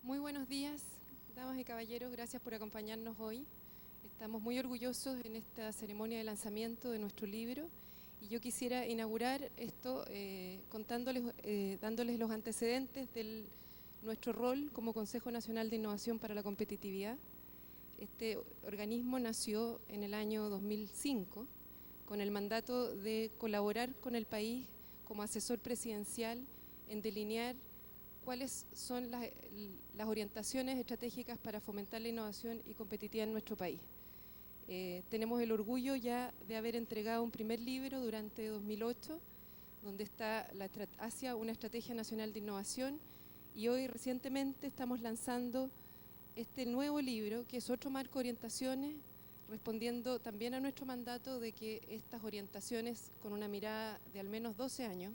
Muy buenos días, damas y caballeros, gracias por acompañarnos hoy. Estamos muy orgullosos en esta ceremonia de lanzamiento de nuestro libro y yo quisiera inaugurar esto dándoles los antecedentes de nuestro rol como Consejo Nacional de Innovación para la Competitividad. Este organismo nació en el año 2005 con el mandato de colaborar con el país como asesor presidencial en delinear cuáles son las orientaciones estratégicas para fomentar la innovación y competitividad en nuestro país. Tenemos el orgullo ya de haber entregado un primer libro durante 2008, donde está hacia una estrategia nacional de innovación, y hoy recientemente estamos lanzando este nuevo libro, que es otro marco de orientaciones, respondiendo también a nuestro mandato de que estas orientaciones, con una mirada de al menos 12 años,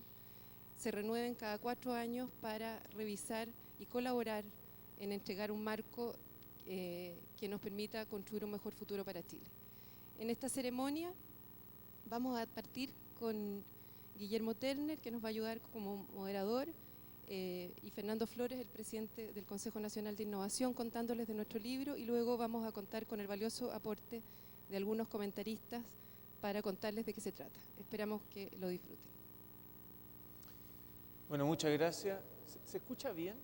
se renueven cada 4 años para revisar y colaborar en entregar un marco que nos permita construir un mejor futuro para Chile. En esta ceremonia vamos a partir con Guillermo Terner, que nos va a ayudar como moderador, y Fernando Flores, el presidente del Consejo Nacional de Innovación, contándoles de nuestro libro, y luego vamos a contar con el valioso aporte de algunos comentaristas para contarles de qué se trata. Esperamos que lo disfruten. Bueno, muchas gracias. ¿Se escucha bien?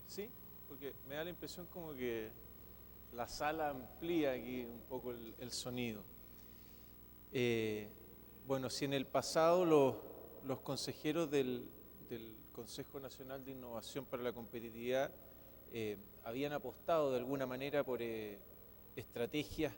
¿Sí? Porque me da la impresión como que la sala amplía aquí un poco el sonido. Bueno, si en el pasado los consejeros del Consejo Nacional de Innovación para la Competitividad habían apostado de alguna manera por estrategias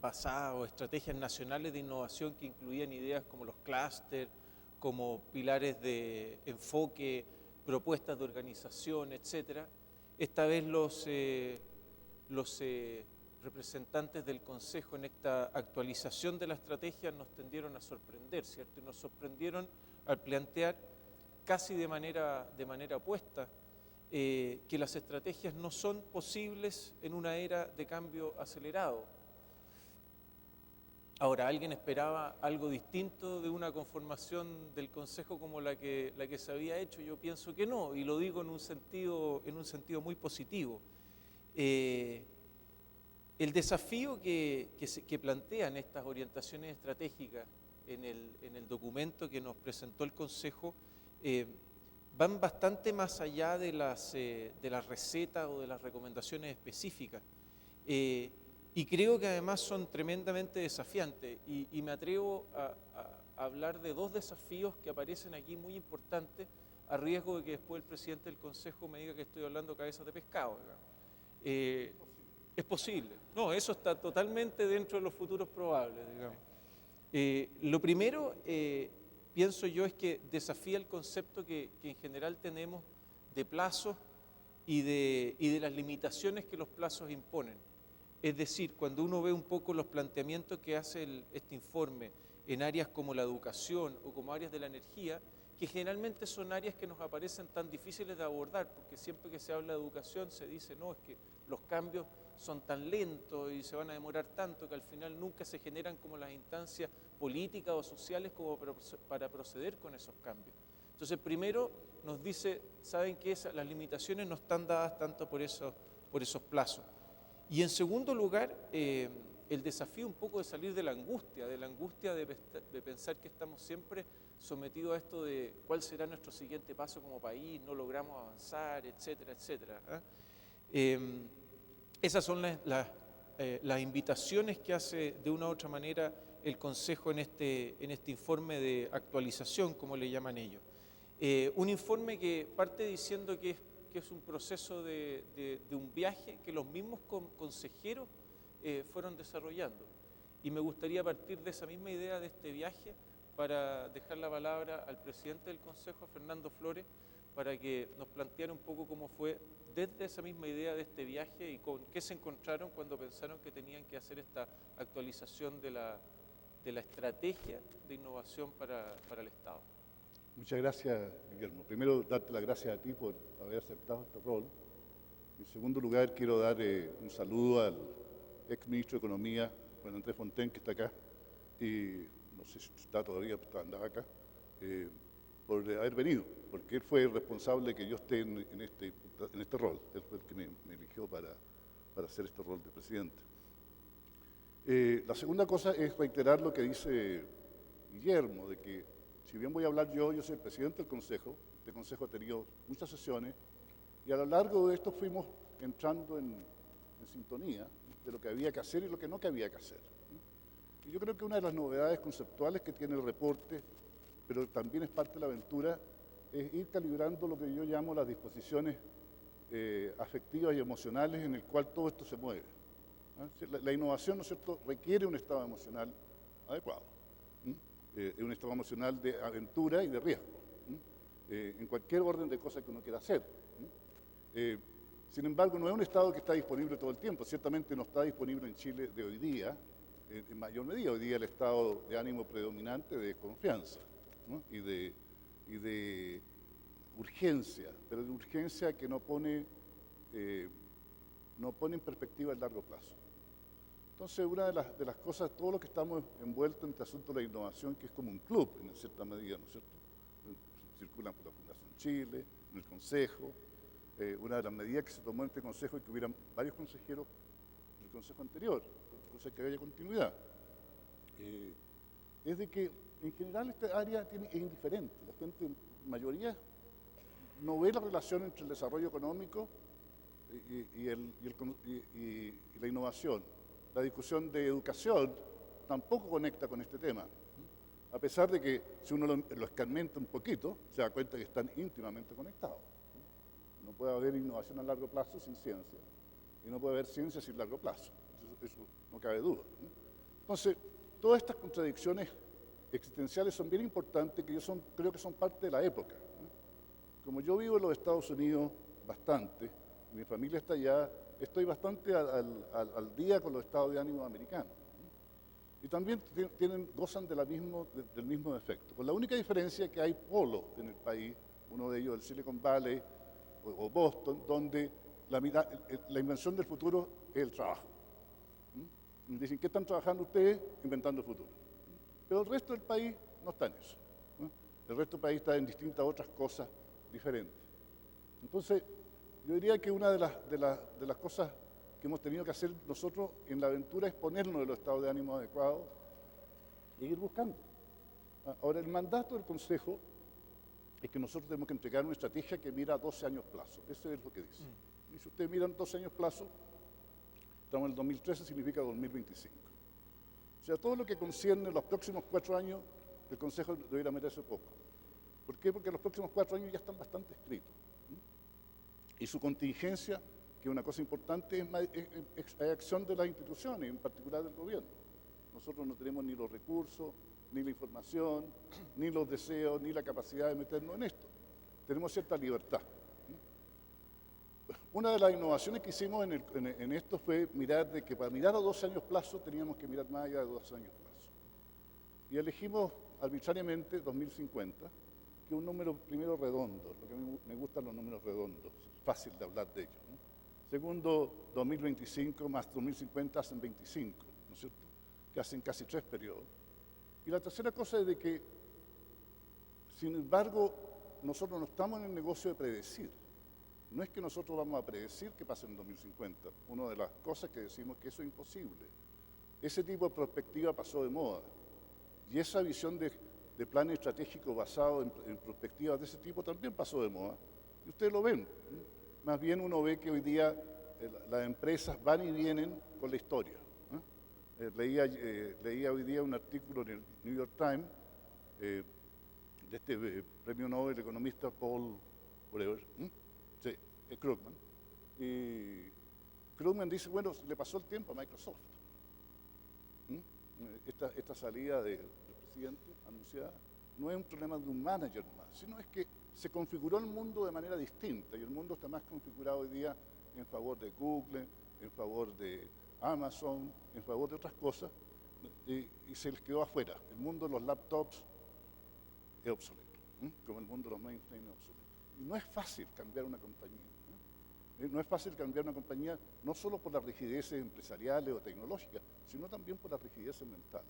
basadas o estrategias nacionales de innovación que incluían ideas como los clústeres, como pilares de enfoque, propuestas de organización, etc. Esta vez los representantes del Consejo en esta actualización de la estrategia nos tendieron a sorprender, ¿cierto? Y nos sorprendieron al plantear casi de manera opuesta que las estrategias no son posibles en una era de cambio acelerado. Ahora, ¿alguien esperaba algo distinto de una conformación del Consejo como la que se había hecho? Yo pienso que no, y lo digo en un sentido muy positivo. El desafío que plantean estas orientaciones estratégicas en el documento que nos presentó el Consejo van bastante más allá de las recetas o de las recomendaciones específicas. Y creo que además son tremendamente desafiantes y me atrevo a hablar de dos desafíos que aparecen aquí muy importantes, a riesgo de que después el presidente del Consejo me diga que estoy hablando cabezas de pescado. Es posible. No, eso está totalmente dentro de los futuros probables, digamos. Lo primero, pienso yo, es que desafía el concepto que en general tenemos de plazos y de las limitaciones que los plazos imponen. Es decir, cuando uno ve un poco los planteamientos que hace este informe en áreas como la educación o como áreas de la energía, que generalmente son áreas que nos aparecen tan difíciles de abordar, porque siempre que se habla de educación se dice, no, es que los cambios son tan lentos y se van a demorar tanto que al final nunca se generan como las instancias políticas o sociales como para proceder con esos cambios. Entonces, primero nos dice, saben que las limitaciones no están dadas tanto por esos plazos. Y en segundo lugar, el desafío un poco de salir de la angustia de pensar que estamos siempre sometidos a esto de cuál será nuestro siguiente paso como país, no logramos avanzar, etcétera, etcétera. Esas son las invitaciones que hace de una u otra manera el Consejo en este informe de actualización, como le llaman ellos. Un informe que parte diciendo que es un proceso de un viaje que los mismos consejeros fueron desarrollando. Y me gustaría partir de esa misma idea de este viaje para dejar la palabra al presidente del Consejo, a Fernando Flores, para que nos planteara un poco cómo fue desde esa misma idea de este viaje y con qué se encontraron cuando pensaron que tenían que hacer esta actualización de la estrategia de innovación para el Estado. Muchas gracias, Guillermo. Primero, darte las gracias a ti por haber aceptado este rol. En segundo lugar, quiero dar un saludo al ex ministro de Economía, Juan Andrés Fontaine, que está acá, y no sé si está todavía, andaba acá, por haber venido, porque él fue el responsable de que yo esté en este rol. Él fue el que me eligió para hacer este rol de presidente. La segunda cosa es reiterar lo que dice Guillermo, de que si bien voy a hablar yo soy el presidente del Consejo, este Consejo ha tenido muchas sesiones, y a lo largo de esto fuimos entrando en sintonía de lo que había que hacer y lo que no había que hacer. Y yo creo que una de las novedades conceptuales que tiene el reporte, pero también es parte de la aventura, es ir calibrando lo que yo llamo las disposiciones afectivas y emocionales en el cual todo esto se mueve. La innovación, ¿no es cierto?, requiere un estado emocional adecuado, un estado emocional de aventura y de riesgo, en cualquier orden de cosas que uno quiera hacer. Sin embargo, no es un estado que está disponible todo el tiempo. Ciertamente no está disponible en Chile de hoy día, en mayor medida. Hoy día el estado de ánimo predominante de confianza, ¿no?, y de urgencia, pero de urgencia que no pone en perspectiva el largo plazo. Entonces, una de las cosas, todo lo que estamos envueltos en este asunto de la innovación, que es como un club, en cierta medida, ¿no es cierto? Circulan por la Fundación Chile, en el Consejo. Una de las medidas que se tomó en este Consejo es que hubieran varios consejeros del Consejo anterior, cosa que haya continuidad. Es de que, en general, esta área es indiferente. La gente, en mayoría, no ve la relación entre el desarrollo económico y la innovación. La discusión de educación tampoco conecta con este tema, a pesar de que si uno lo escarmenta un poquito, se da cuenta que están íntimamente conectados. No puede haber innovación a largo plazo sin ciencia, y no puede haber ciencia sin largo plazo. Eso no cabe duda. Entonces, todas estas contradicciones existenciales son bien importantes, que creo que son parte de la época. Como yo vivo en los Estados Unidos bastante, mi familia está allá, estoy bastante al día con los estados de ánimo americanos. Y también gozan del mismo efecto. Con la única diferencia que hay polos en el país, uno de ellos el Silicon Valley o Boston, donde la invención del futuro es el trabajo. Y dicen, ¿qué están trabajando ustedes? Inventando el futuro. Pero el resto del país no está en eso. El resto del país está en distintas otras cosas diferentes. Entonces, yo diría que una de las cosas que hemos tenido que hacer nosotros en la aventura es ponernos en los estados de ánimo adecuados e ir buscando. Ahora, el mandato del Consejo es que nosotros tenemos que entregar una estrategia que mira a 12 años plazo. Eso es lo que dice. Y si ustedes miran 12 años plazo, estamos en el 2013, significa 2025. O sea, todo lo que concierne los próximos 4 años, el Consejo debería meterse poco. ¿Por qué? Porque los próximos 4 años ya están bastante escritos. Y su contingencia, que es una cosa importante, es acción de las instituciones, en particular del gobierno. Nosotros no tenemos ni los recursos, ni la información, ni los deseos, ni la capacidad de meternos en esto. Tenemos cierta libertad. Una de las innovaciones que hicimos en esto fue mirar de que para mirar a 12 años plazo teníamos que mirar más allá de 12 años plazo. Y elegimos arbitrariamente 2050, que es un número primero redondo, lo que a mí me gustan los números redondos, fácil de hablar de ellos, ¿no? Segundo, 2025 más 2050 hacen 25, ¿no es cierto?, que hacen casi 3 periodos. Y la tercera cosa es de que, sin embargo, nosotros no estamos en el negocio de predecir. No es que nosotros vamos a predecir qué pasa en 2050. Una de las cosas que decimos es que eso es imposible. Ese tipo de perspectiva pasó de moda. Y esa visión de plan estratégico basado en perspectivas de ese tipo también pasó de moda. Y ustedes lo ven. Más bien uno ve que hoy día las empresas van y vienen con la historia. Leía hoy día un artículo en el New York Times de este premio Nobel economista Paul Krugman. Y Krugman dice, bueno, le pasó el tiempo a Microsoft. Esta salida del presidente anunciada no es un problema de un manager nomás, sino es que se configuró el mundo de manera distinta y el mundo está más configurado hoy día en favor de Google, en favor de Amazon, en favor de otras cosas, y se les quedó afuera. El mundo de los laptops es obsoleto, como el mundo de los mainframe es obsoleto. Y no es fácil cambiar una compañía. No es fácil cambiar una compañía no solo por las rigideces empresariales o tecnológicas, sino también por las rigideces mentales.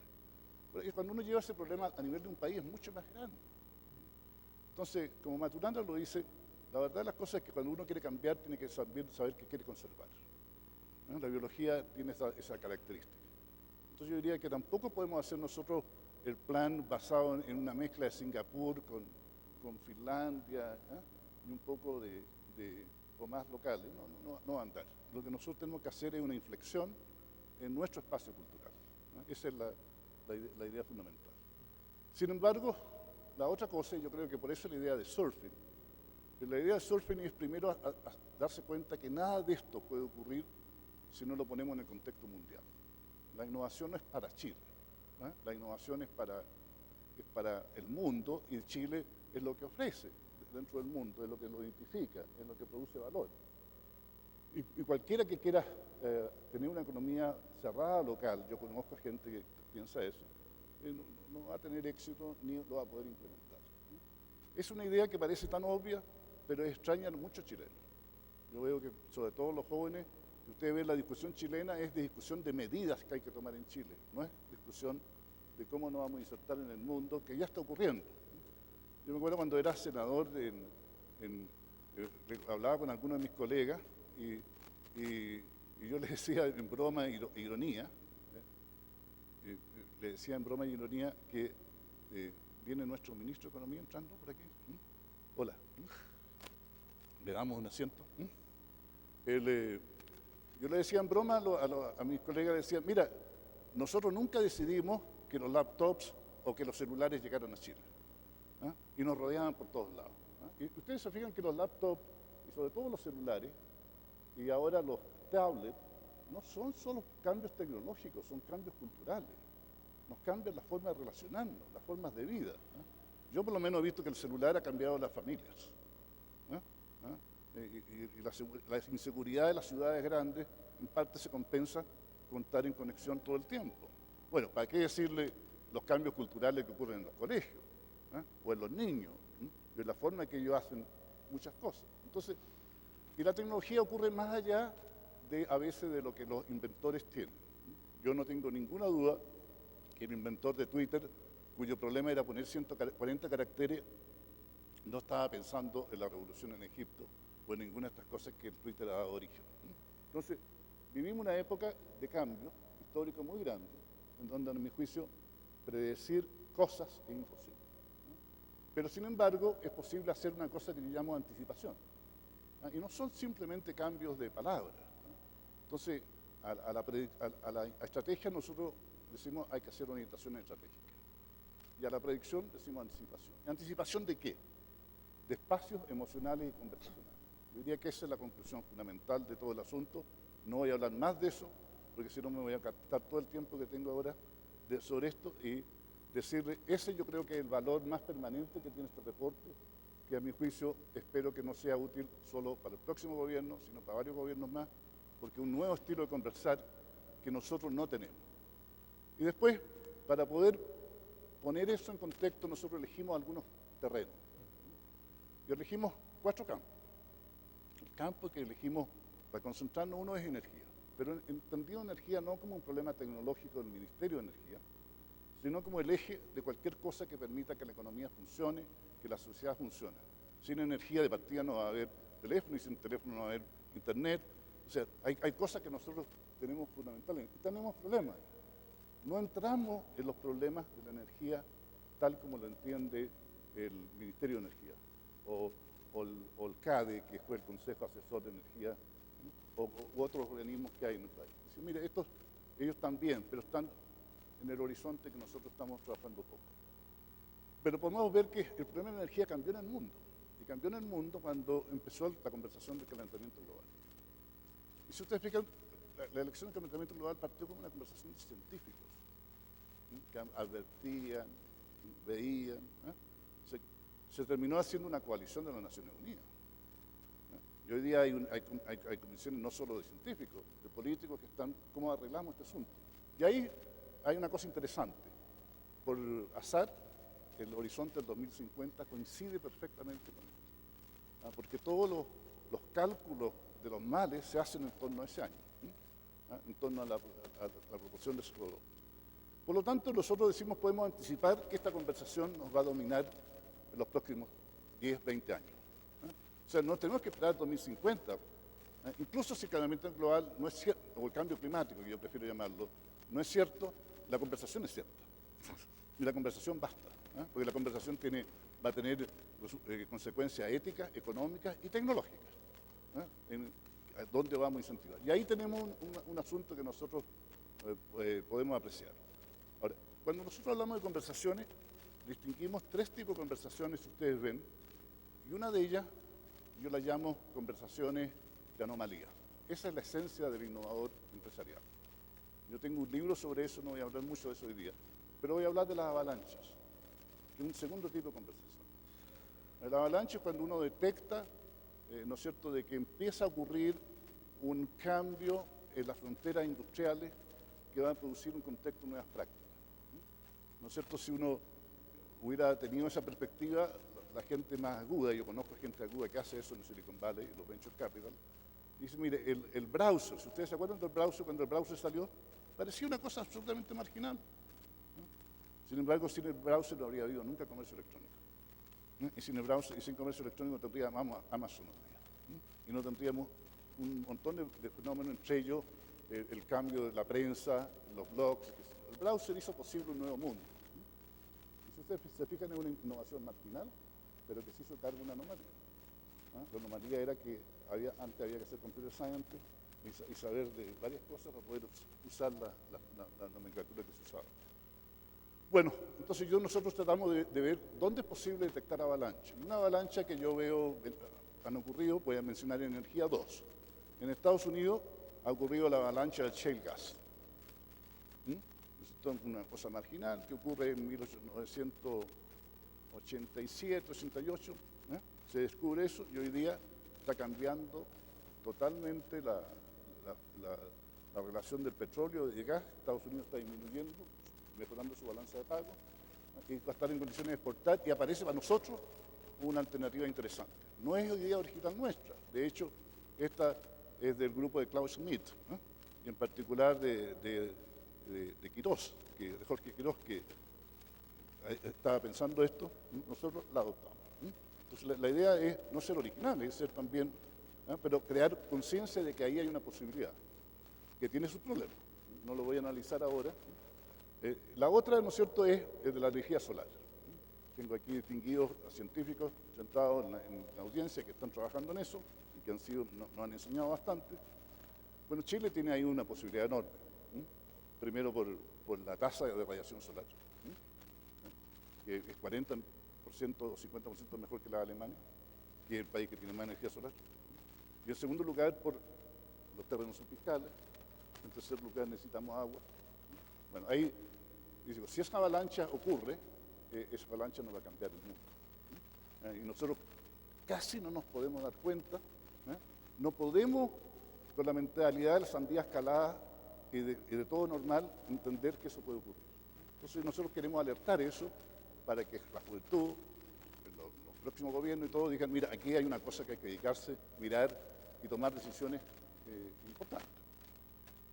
Porque cuando uno lleva ese problema a nivel de un país es mucho más grande. Entonces, como Maturana lo dice, la verdad de las cosas es que cuando uno quiere cambiar tiene que saber qué quiere conservar. ¿No? La biología tiene esa característica. Entonces yo diría que tampoco podemos hacer nosotros el plan basado en una mezcla de Singapur con Finlandia, y un poco de más locales. No va a andar. Lo que nosotros tenemos que hacer es una inflexión en nuestro espacio cultural. Esa es la idea fundamental. Sin embargo, la otra cosa, y yo creo que por eso la idea de surfing, la idea de surfing es primero a darse cuenta que nada de esto puede ocurrir si no lo ponemos en el contexto mundial. La innovación no es para Chile, la innovación es para el mundo, y Chile es lo que ofrece dentro del mundo, es lo que lo identifica, es lo que produce valor. Y cualquiera que quiera tener una economía cerrada local, yo conozco gente que piensa eso, no va a tener éxito ni lo va a poder implementar. Es una idea que parece tan obvia, pero extraña a muchos chilenos. Yo veo que, sobre todo los jóvenes, si ustedes ven la discusión chilena, es de discusión de medidas que hay que tomar en Chile, no es discusión de cómo nos vamos a insertar en el mundo, que ya está ocurriendo. Yo me acuerdo cuando era senador, hablaba con algunos de mis colegas y yo les decía en broma e ironía, le decía en broma y ironía que viene nuestro ministro de Economía entrando por aquí. Hola. Le damos un asiento. Yo le decía en broma a mis colegas, decía, mira, nosotros nunca decidimos que los laptops o que los celulares llegaran a Chile. Y nos rodeaban por todos lados. Y ustedes se fijan que los laptops, y sobre todo los celulares, y ahora los tablets, no son solo cambios tecnológicos, son cambios culturales. Nos cambian la forma de relacionarnos, las formas de vida. Yo por lo menos he visto que el celular ha cambiado las familias. Y la inseguridad de las ciudades grandes en parte se compensa con estar en conexión todo el tiempo. Bueno, ¿para qué decirle los cambios culturales que ocurren en los colegios? O en los niños, de la forma que ellos hacen muchas cosas. Entonces, y la tecnología ocurre más allá a veces de lo que los inventores tienen. Yo no tengo ninguna duda que el inventor de Twitter, cuyo problema era poner 140 caracteres, no estaba pensando en la revolución en Egipto o en ninguna de estas cosas que el Twitter ha dado origen. Entonces, vivimos una época de cambio histórico muy grande, en donde, en mi juicio, predecir cosas es imposible. Pero, sin embargo, es posible hacer una cosa que yo llamo anticipación. Y no son simplemente cambios de palabras. Entonces, a la estrategia nosotros decimos hay que hacer orientación estratégica. Y a la predicción decimos anticipación. ¿Anticipación de qué? De espacios emocionales y conversacionales. Yo diría que esa es la conclusión fundamental de todo el asunto. No voy a hablar más de eso, porque si no me voy a captar todo el tiempo que tengo ahora sobre esto y decirle, ese yo creo que es el valor más permanente que tiene este reporte, que a mi juicio espero que no sea útil solo para el próximo gobierno, sino para varios gobiernos más, porque es un nuevo estilo de conversar que nosotros no tenemos. Y después, para poder poner eso en contexto, nosotros elegimos algunos terrenos. Y elegimos 4 campos. El campo que elegimos para concentrarnos, uno es energía, pero entendido energía no como un problema tecnológico del Ministerio de Energía, sino como el eje de cualquier cosa que permita que la economía funcione, que la sociedad funcione. Sin energía de partida no va a haber teléfono y sin teléfono no va a haber internet. O sea, hay cosas que nosotros tenemos fundamentales y tenemos problemas. No entramos en los problemas de la energía tal como lo entiende el Ministerio de Energía o el CADE, que fue el Consejo Asesor de Energía, u otros organismos que hay en el país. Dice, mire, ellos también, pero están en el horizonte que nosotros estamos trabajando poco. Pero podemos ver que el problema de la energía cambió en el mundo. Y cambió en el mundo cuando empezó la conversación del calentamiento global. Y si ustedes fijan, la elección del calentamiento global partió como una conversación de científicos, que advertían, veían. Se terminó haciendo una coalición de las Naciones Unidas. Y hoy día hay comisiones no solo de científicos, de políticos que están, ¿cómo arreglamos este asunto? Y ahí hay una cosa interesante. Por azar, el horizonte del 2050 coincide perfectamente con esto. Porque todos los cálculos de los males se hacen en torno a ese año, en torno a la proporción de CO2. Por lo tanto, nosotros decimos, podemos anticipar que esta conversación nos va a dominar en los próximos 10, 20 años. O sea, no tenemos que esperar 2050. Incluso si el calentamiento global no es cierto, o el cambio climático, que yo prefiero llamarlo, no es cierto, la conversación es cierta. Y la conversación basta, porque la conversación va a tener consecuencias éticas, económicas y tecnológicas. En dónde vamos a incentivar. Y ahí tenemos un asunto que nosotros podemos apreciar. Ahora, cuando nosotros hablamos de conversaciones, distinguimos 3 tipos de conversaciones, si ustedes ven, y una de ellas yo la llamo conversaciones de anomalía. Esa es la esencia del innovador empresarial. Yo tengo un libro sobre eso, no voy a hablar mucho de eso hoy día, pero voy a hablar de las avalanchas, que es un segundo tipo de conversación. La avalancha es cuando uno detecta, ¿no es cierto?, de que empieza a ocurrir un cambio en las fronteras industriales que va a producir un contexto de nuevas prácticas. ¿No es cierto? Si uno hubiera tenido esa perspectiva, la gente más aguda, yo conozco gente aguda que hace eso en Silicon Valley, los Venture Capital, dice, mire, el browser, si ustedes se acuerdan del browser, cuando el browser salió, parecía una cosa absolutamente marginal. Sin embargo, sin el browser no habría habido nunca comercio electrónico. Y sin el browser y sin comercio electrónico tendríamos Amazon hoy día. Y no tendríamos un montón de fenómenos, entre ellos el cambio de la prensa, los blogs. El browser hizo posible un nuevo mundo. Y si ustedes se fijan, es una innovación marginal, pero que se hizo cargo de una anomalía. La anomalía era que antes había que ser computer scientist y saber de varias cosas para poder usar la nomenclatura que se usaba. Bueno, entonces nosotros tratamos de ver dónde es posible detectar avalanchas. Una avalancha que yo veo han ocurrido, voy a mencionar en energía 2. En Estados Unidos ha ocurrido la avalancha del shale gas. Esto es una cosa marginal que ocurre en 1987, 88. Se descubre eso y hoy día está cambiando totalmente la relación del petróleo y del gas. Estados Unidos está disminuyendo, mejorando su balanza de pago, y va a estar en condiciones de exportar, y aparece para nosotros una alternativa interesante. No es idea original nuestra, de hecho, esta es del grupo de Klaus Schmidt, y en particular de Quirós, de Jorge Quirós, que estaba pensando esto, nosotros la adoptamos. Entonces la idea es no ser original, es ser también, pero crear conciencia de que ahí hay una posibilidad, que tiene sus problemas. No lo voy a analizar ahora. La otra, ¿no es cierto?, es de la energía solar. Tengo aquí distinguidos científicos sentados en la audiencia que están trabajando en eso y que nos han enseñado bastante. Bueno, Chile tiene ahí una posibilidad enorme. Primero por la tasa de radiación solar, que es 40% o 50% mejor que la de Alemania, que es el país que tiene más energía solar. Y en segundo lugar, por los terrenos subtropicales. En tercer lugar, necesitamos agua. Bueno, ahí digo, si esa avalancha ocurre, esa avalancha no va a cambiar el mundo. Y nosotros casi no nos podemos dar cuenta, no podemos, con la mentalidad de la sandía escalada y de todo normal, entender que eso puede ocurrir. Entonces nosotros queremos alertar eso para que la juventud, los próximos gobiernos y todos digan, mira, aquí hay una cosa que hay que dedicarse, mirar y tomar decisiones importantes.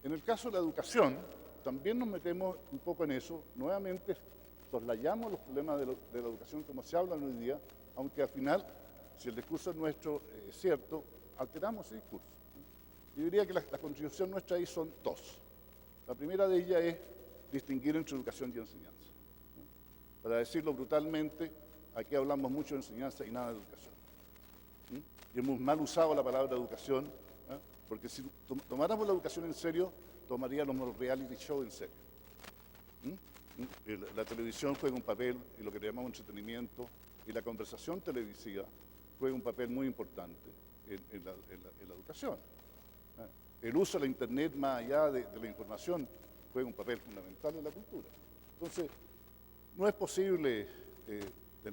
En el caso de la educación, también nos metemos un poco en eso. Nuevamente, soslayamos los problemas de la educación como se hablan hoy día, aunque al final, si el discurso nuestro es cierto, alteramos ese discurso. Yo diría que la contribución nuestra ahí son 2. La primera de ellas es distinguir entre educación y enseñanza. Para decirlo brutalmente, aquí hablamos mucho de enseñanza y nada de educación. Y hemos mal usado la palabra educación, porque si tomáramos la educación en serio, tomaríamos los reality show en serio. La televisión juega un papel en lo que llamamos entretenimiento, y la conversación televisiva juega un papel muy importante en la educación. El uso de la Internet más allá de la información juega un papel fundamental en la cultura. Entonces, no es posible,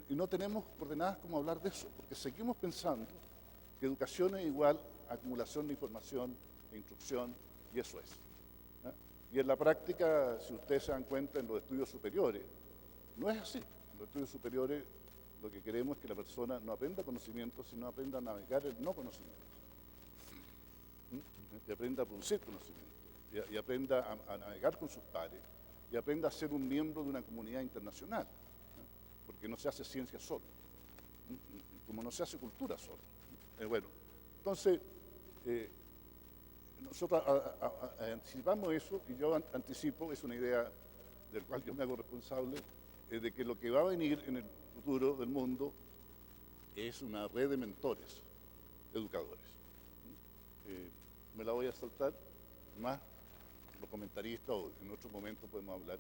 y no tenemos coordenadas cómo hablar de eso, porque seguimos pensando que educación es igual a acumulación de información e instrucción, y eso es. Y en la práctica, si ustedes se dan cuenta en los estudios superiores, no es así. En los estudios superiores lo que queremos es que la persona no aprenda conocimiento, sino aprenda a navegar el no conocimiento. Y aprenda a producir conocimiento, y aprenda a navegar con sus pares, y aprenda a ser un miembro de una comunidad internacional, porque no se hace ciencia solo. como no se hace cultura solo. Bueno, entonces, nosotros anticipamos eso, y yo anticipo, es una idea del cual yo me hago responsable, de que lo que va a venir en el futuro del mundo es una red de mentores, educadores. Me la voy a saltar, más los comentaristas o en otro momento podemos hablar.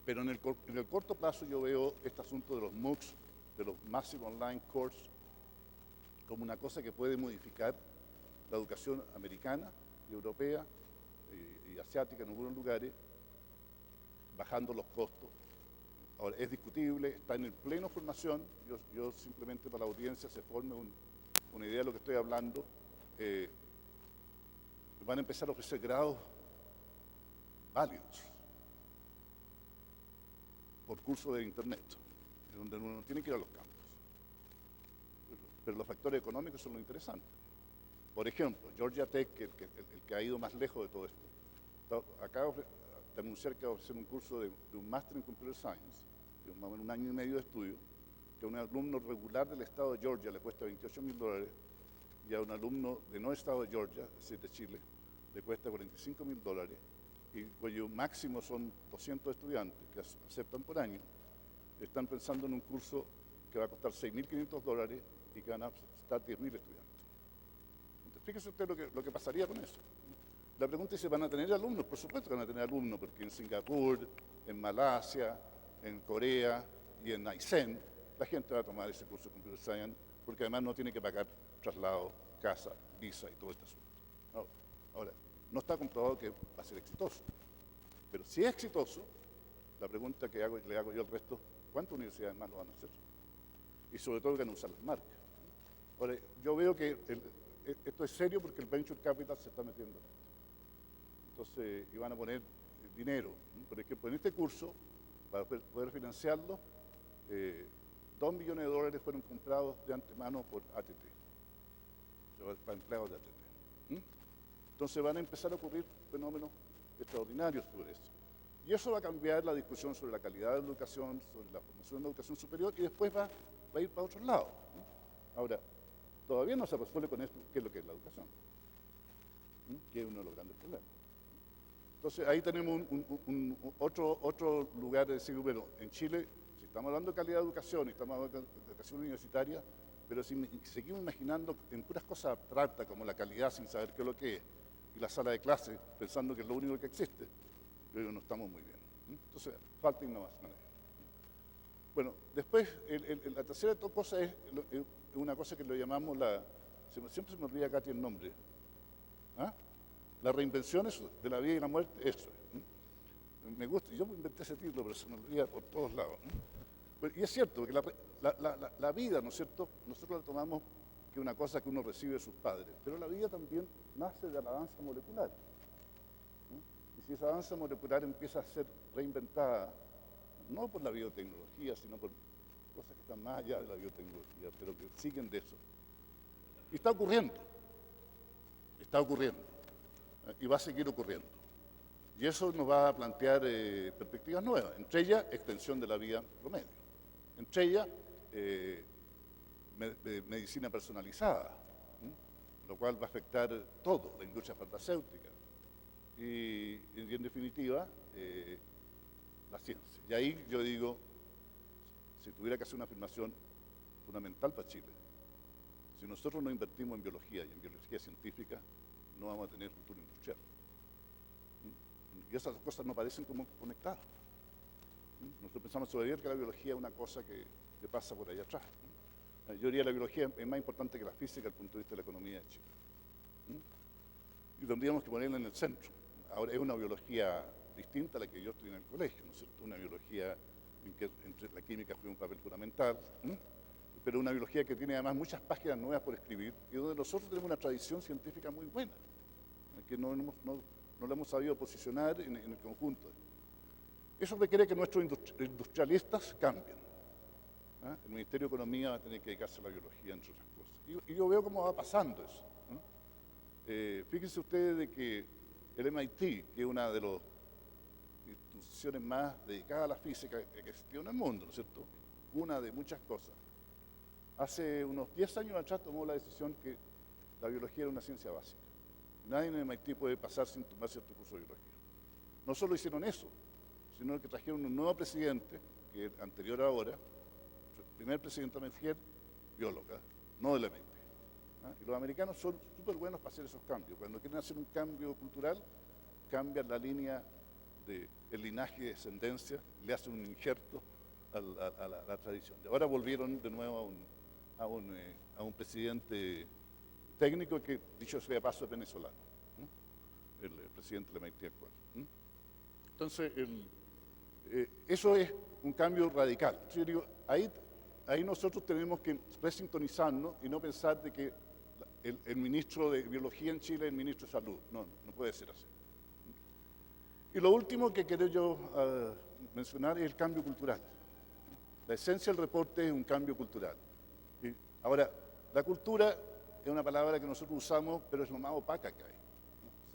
Pero en el corto plazo yo veo este asunto de los MOOCs, de los Massive Online Courses, como una cosa que puede modificar la educación americana y europea y asiática en algunos lugares, bajando los costos. Ahora, es discutible, está en el pleno formación, yo simplemente para la audiencia se forme una idea de lo que estoy hablando. Van a empezar a ofrecer grados válidos por curso de internet, donde uno no tiene que ir a los campos. Pero los factores económicos son lo interesante. Por ejemplo, Georgia Tech, el que ha ido más lejos de todo esto, acaba de anunciar que va a hacer un curso de un máster en Computer Science, de más o menos 1 año y medio de estudio, que a un alumno regular del estado de Georgia le cuesta $28.000 y a un alumno de no estado de Georgia, es decir, de Chile, le cuesta $45.000, y cuyo máximo son 200 estudiantes que aceptan por año. Están pensando en un curso que va a costar $6.500 y que van a estar 10.000 estudiantes. Entonces, fíjese usted lo que pasaría con eso. La pregunta es si van a tener alumnos. Por supuesto que van a tener alumnos, porque en Singapur, en Malasia, en Corea y en Aysén, la gente va a tomar ese curso de Computer Science, porque además no tiene que pagar traslado, casa, visa y todo este asunto. Ahora, no está comprobado que va a ser exitoso. Pero si es exitoso, la pregunta que le hago yo al resto, ¿cuántas universidades más lo van a hacer? Y sobre todo que van a usar las marcas. Ahora, yo veo que esto es serio porque el Venture Capital se está metiendo en esto. Entonces, y van a poner dinero. Por ejemplo, en este curso, para poder financiarlo, $2 millones fueron comprados de antemano por AT&T, para empleados de AT&T. Entonces van a empezar a ocurrir fenómenos extraordinarios sobre eso. Y eso va a cambiar la discusión sobre la calidad de la educación, sobre la formación de la educación superior, y después va a ir para otros lados. Ahora, todavía no se resuelve con esto qué es lo que es la educación, que es uno de los grandes problemas. Entonces ahí tenemos otro lugar de decir, bueno, en Chile, si estamos hablando de calidad de educación y estamos hablando de educación universitaria, pero si seguimos imaginando en puras cosas abstractas como la calidad sin saber qué es lo que es, y la sala de clase pensando que es lo único que existe, yo digo, no estamos muy bien. Entonces, falta innovación ahí. Bueno, después, la tercera cosa es una cosa que lo llamamos siempre se me olvida acá tiene el nombre. La reinvención de la vida y la muerte, eso es. Me gusta, yo me inventé ese título, pero se me olvida por todos lados. Y es cierto, porque la vida, ¿no es cierto? Nosotros la tomamos que es una cosa que uno recibe de sus padres, pero la vida también nace de la danza molecular. Y si esa danza molecular empieza a ser reinventada, no por la biotecnología, sino por cosas que están más allá de la biotecnología, pero que siguen de eso. Y está ocurriendo, y va a seguir ocurriendo. Y eso nos va a plantear perspectivas nuevas, entre ellas extensión de la vida promedio, entre ellas medicina personalizada, lo cual va a afectar todo, la industria farmacéutica y en definitiva la ciencia. Y ahí yo digo, si tuviera que hacer una afirmación fundamental para Chile, si nosotros no invertimos en biología y en biología científica, no vamos a tener futuro industrial. Y esas dos cosas no parecen como conectadas. Nosotros pensamos todavía que la biología es una cosa que pasa por allá atrás. Yo diría que la biología es más importante que la física desde el punto de vista de la economía de Chile. Y tendríamos que ponerla en el centro. Ahora, es una biología distinta a la que yo estudié en el colegio, ¿no es cierto? Una biología en que la química juega un papel fundamental, pero una biología que tiene además muchas páginas nuevas por escribir y donde nosotros tenemos una tradición científica muy buena, que no la hemos sabido posicionar en el conjunto. Eso requiere que nuestros industrialistas cambien. El Ministerio de Economía va a tener que dedicarse a la biología, entre otras cosas. Y yo veo cómo va pasando eso. Fíjense ustedes de que el MIT, que es una de las instituciones más dedicadas a la física que existió en el mundo, ¿no es cierto? Una de muchas cosas. Hace unos 10 años atrás tomó la decisión que la biología era una ciencia básica. Nadie en el MIT puede pasar sin tomar cierto curso de biología. No solo hicieron eso, sino que trajeron un nuevo presidente, que es anterior ahora, el primer presidente Metier, bióloga, no del MIT. ¿Ah? Y los americanos son súper buenos para hacer esos cambios. Cuando quieren hacer un cambio cultural, cambian la línea del linaje de descendencia, le hacen un injerto a la tradición. Y ahora volvieron de nuevo a un presidente técnico que, dicho sea de paso, es venezolano, ¿no? El presidente del MIT actual. ¿No? Entonces, eso es un cambio radical. Yo digo, ahí nosotros tenemos que resintonizarnos y no pensar de que el ministro de Biología en Chile es el ministro de Salud. No, no puede ser así. Y lo último que quiero yo mencionar es el cambio cultural. La esencia del reporte es un cambio cultural. Y ahora, la cultura es una palabra que nosotros usamos, pero es lo más opaca que hay,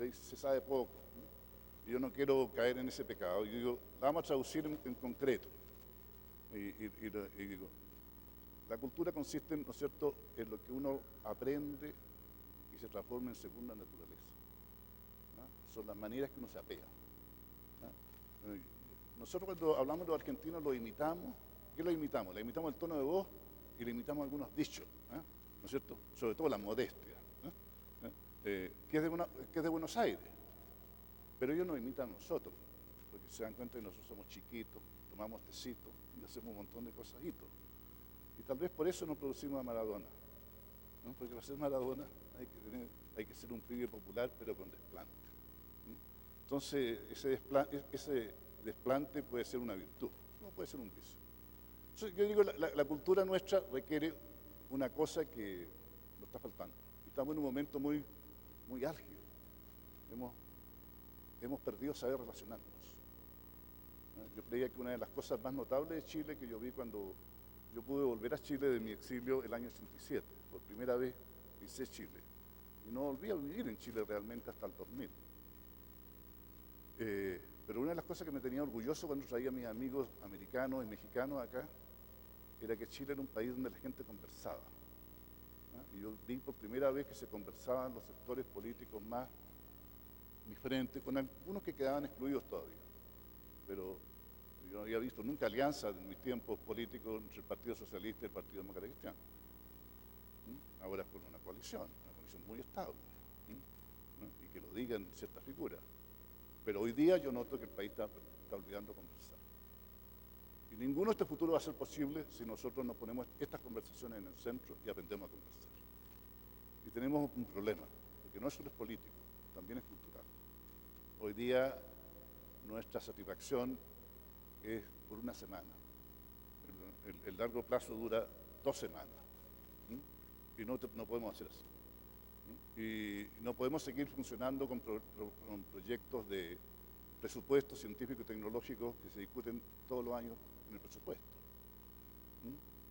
¿no? Se sabe poco, ¿no? Y yo no quiero caer en ese pecado. Yo digo, la vamos a traducir en concreto. Y digo, la cultura consiste, ¿no es cierto?, en lo que uno aprende y se transforma en segunda naturaleza, ¿no? Son las maneras que uno se apega, ¿no? Nosotros cuando hablamos de los argentinos los imitamos. ¿Qué lo imitamos? Le imitamos el tono de voz y le imitamos algunos dichos, ¿no es cierto? Sobre todo la modestia, que es de Buenos Aires. Pero ellos nos imitan a nosotros, porque se dan cuenta que nosotros somos chiquitos, tomamos tecito y hacemos un montón de cosaditos. Y tal vez por eso no producimos a Maradona, ¿no? Porque para ser Maradona hay que ser un pibe popular, pero con desplante, ¿no? Entonces, ese desplante puede ser una virtud, no puede ser un vicio. Entonces, yo digo, la cultura nuestra requiere una cosa que nos está faltando. Estamos en un momento muy, muy álgido. Hemos perdido saber relacionarnos. Yo creía que una de las cosas más notables de Chile que yo vi cuando yo pude volver a Chile de mi exilio el año 87, por primera vez pisé Chile. Y no volví a vivir en Chile realmente hasta el 2000. Pero una de las cosas que me tenía orgulloso cuando traía a mis amigos americanos y mexicanos acá, era que Chile era un país donde la gente conversaba, ¿no? Y yo vi por primera vez que se conversaban los sectores políticos más diferentes, con algunos que quedaban excluidos todavía. Pero yo no había visto nunca alianza en mis tiempos políticos entre el Partido Socialista y el Partido Demócrata Cristiano. Ahora es por una coalición muy estable, ¿no? Y que lo digan ciertas figuras. Pero hoy día yo noto que el país está olvidando conversar. Y ninguno de este futuro va a ser posible si nosotros nos ponemos estas conversaciones en el centro y aprendemos a conversar. Y tenemos un problema, porque no solo es político, también es cultural. Hoy día nuestra satisfacción es por una semana. El largo plazo dura 2 semanas. Y no podemos hacer así. Y no podemos seguir funcionando con proyectos de presupuesto científico y tecnológico que se discuten todos los años en el presupuesto.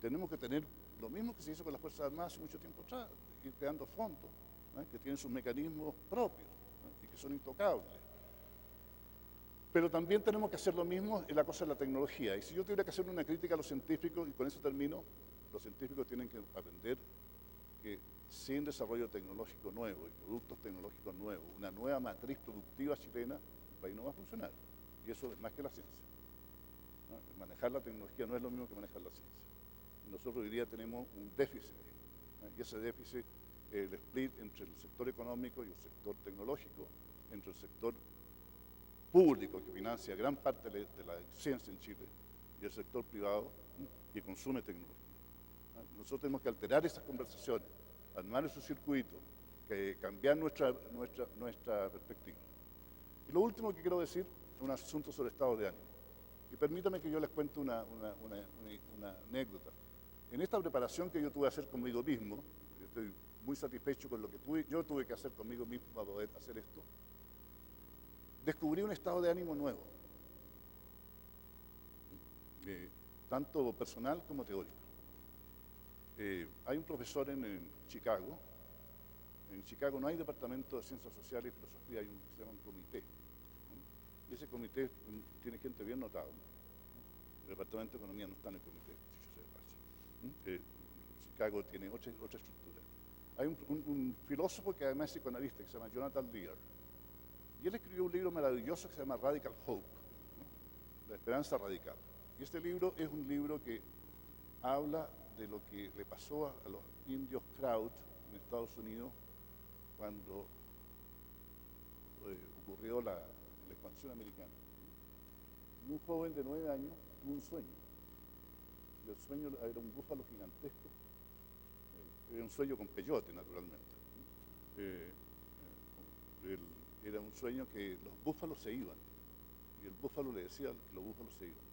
Tenemos que tener lo mismo que se hizo con las Fuerzas Armadas hace mucho tiempo atrás, ir creando fondos, ¿no?, que tienen sus mecanismos propios, ¿no?, y que son intocables. Pero también tenemos que hacer lo mismo en la cosa de la tecnología. Y si yo tuviera que hacer una crítica a los científicos, y con eso termino, los científicos tienen que aprender que sin desarrollo tecnológico nuevo y productos tecnológicos nuevos, una nueva matriz productiva chilena, el país no va a funcionar. Y eso es más que la ciencia, ¿no? Manejar la tecnología no es lo mismo que manejar la ciencia. Y nosotros hoy día tenemos un déficit, ¿no? Y ese déficit, el split entre el sector económico y el sector tecnológico, entre el sector público que financia gran parte de la ciencia en Chile y el sector privado, ¿no?, que consume tecnología. Nosotros tenemos que alterar esas conversaciones, armar esos circuitos, cambiar nuestra perspectiva. Y lo último que quiero decir es un asunto sobre estado de ánimo. Y permítame que yo les cuente una anécdota. En esta preparación que yo tuve que hacer conmigo mismo, yo estoy muy satisfecho con lo que yo tuve que hacer conmigo mismo para poder hacer esto, descubrí un estado de ánimo nuevo, tanto personal como teórico. Hay un profesor en Chicago. En Chicago no hay departamento de ciencias sociales y filosofía, hay un que se llama un comité, ¿no? Y ese comité tiene gente bien notable, ¿no? El departamento de economía no está en el comité, dicho sea de paso, ¿no? Chicago tiene otra estructura. Hay un filósofo que además es psicoanalista, que se llama Jonathan Lear, y él escribió un libro maravilloso que se llama Radical Hope, ¿no? La esperanza radical. Y este libro es un libro que habla de lo que le pasó a los indios Crowd en Estados Unidos cuando ocurrió la expansión americana. Y un joven de 9 años tuvo un sueño. Y el sueño era un búfalo gigantesco. Era un sueño con peyote, naturalmente. Era un sueño que los búfalos se iban. Y el búfalo le decía que los búfalos se iban.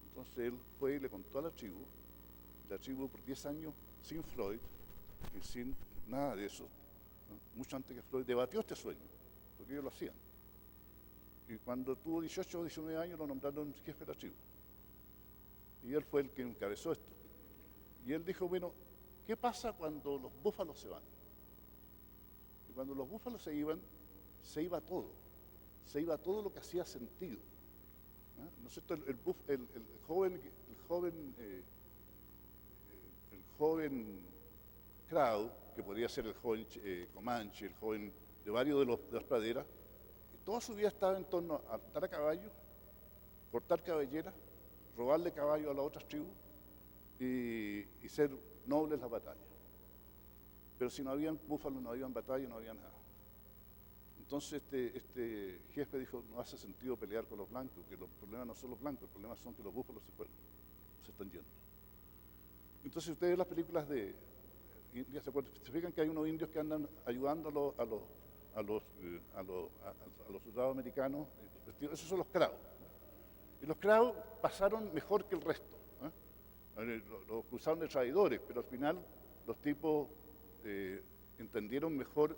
Entonces él fue y le contó a la tribu. La tribu por 10 años, sin Freud y sin nada de eso, ¿no? Mucho antes que Freud, debatió este sueño, porque ellos lo hacían. Y cuando tuvo 18 o 19 años lo nombraron jefe de la tribu. Y él fue el que encabezó esto. Y él dijo, bueno, ¿qué pasa cuando los búfalos se van? Y cuando los búfalos se iban, se iba todo. Se iba todo lo que hacía sentido. ¿No es cierto? El joven Crowd, que podría ser el joven Comanche, el joven de varios de las praderas, toda su vida estaba en torno a andar a caballo, cortar cabellera, robarle caballo a las otras tribus y ser nobles en la batalla. Pero si no habían búfalos, no habían batalla, no había nada. Entonces este jefe dijo, no hace sentido pelear con los blancos, que los problemas no son los blancos, el problema son que los búfalos se fueron, se están yendo. Entonces ustedes ven las películas de India, se fijan que hay unos indios que andan ayudando a los soldados americanos, esos son los Crowd. Y los Crowd pasaron mejor que el resto. Los cruzaron de traidores, pero al final los tipos entendieron mejor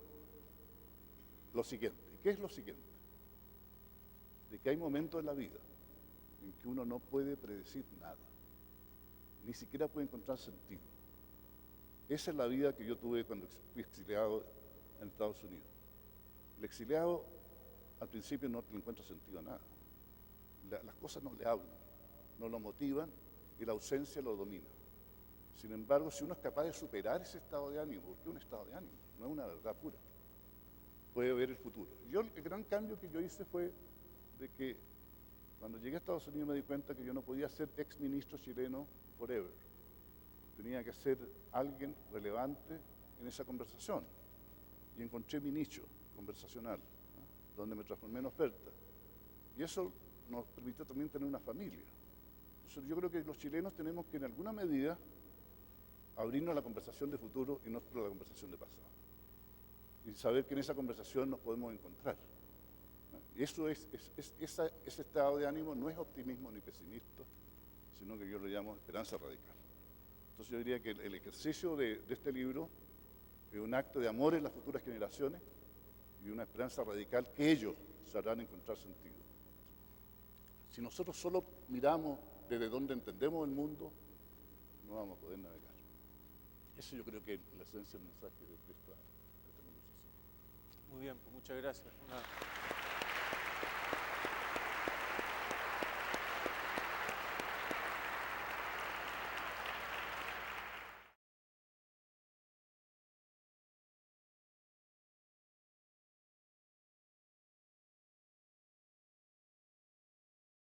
lo siguiente. ¿Y qué es lo siguiente? De que hay momentos en la vida en que uno no puede predecir nada, ni siquiera puede encontrar sentido. Esa es la vida que yo tuve cuando fui exiliado en Estados Unidos. El exiliado al principio no le encuentra sentido a nada. Las cosas no le hablan, no lo motivan y la ausencia lo domina. Sin embargo, si uno es capaz de superar ese estado de ánimo, porque es un estado de ánimo, no es una verdad pura, puede ver el futuro. El gran cambio que yo hice fue de que cuando llegué a Estados Unidos me di cuenta que yo no podía ser ex ministro chileno forever. Tenía que ser alguien relevante en esa conversación. Y encontré mi nicho conversacional, ¿no? Donde me transformé en oferta. Y eso nos permitió también tener una familia. Entonces yo creo que los chilenos tenemos que en alguna medida abrirnos a la conversación de futuro y no solo a la conversación de pasado. Y saber que en esa conversación nos podemos encontrar. Y eso ese estado de ánimo no es optimismo ni pesimismo, sino que yo lo llamo esperanza radical. Entonces yo diría que el ejercicio de este libro es un acto de amor en las futuras generaciones y una esperanza radical que ellos sabrán encontrar sentido. Si nosotros solo miramos desde donde entendemos el mundo, no vamos a poder navegar. Eso yo creo que es la esencia del mensaje de esta conversación. Muy bien, pues muchas gracias.